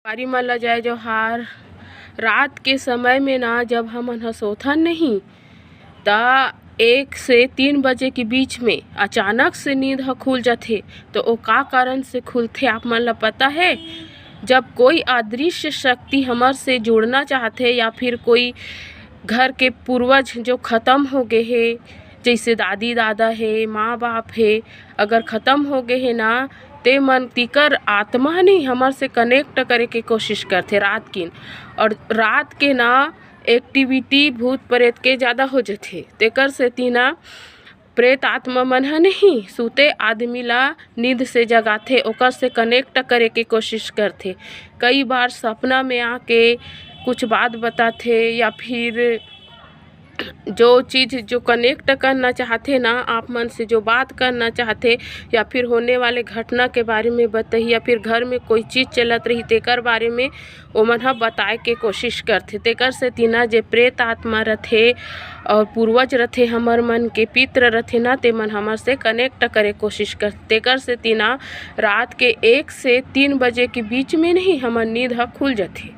पारी मन ल जय जोहार। रात के समय में ना जब हमन ह सोथन नहीं ता 1 से 3 बजे के बीच में अचानक से नींद ह खुल जाथे। तो ओ का कारण से खुलथे आप मन ल पता है? जब कोई अदृश्य शक्ति हमर से जुड़ना चाहथे या फिर कोई घर के पूर्वज जो खत्म हो गए हे, जैसे दादी दादा हे, माँ बाप हे, अगर ख़त्म हो गए हे ना ते मन तिकर आत्मा नहीं हमर से कनेक्ट करे के कोशिश करथे रात किन। और रात के ना एक्टिविटी भूत प्रेत के ज़्यादा हो जाथे। तेकर सेती ना प्रेत आत्मा मन ह नहीं सूते आदमी ला नींद से जगाथे, ओकर से कनेक्ट करे के कोशिश करथे। कई बार सपना में आके कुछ बात बताथे या फिर जो चीज़ जो कनेक्ट करना चाहते ना आप मन से, जो बात करना चाहते या फिर होने वाले घटना के बारे में बताई या फिर घर में कोई चीज़ चलत रही तेकर बारे में ओमन ह बताए के कोशिश करथे। तेकर से तीना जे प्रेत आत्मा रथे और पूर्वज रथे हमर मन के पित्र रथे ना ते मन हमर से कनेक्ट करे कोशिश करथे। तेकर से तीना रात के 1 से 3 बजे के बीच में नहीं हमर नींद ह खुल जाथे।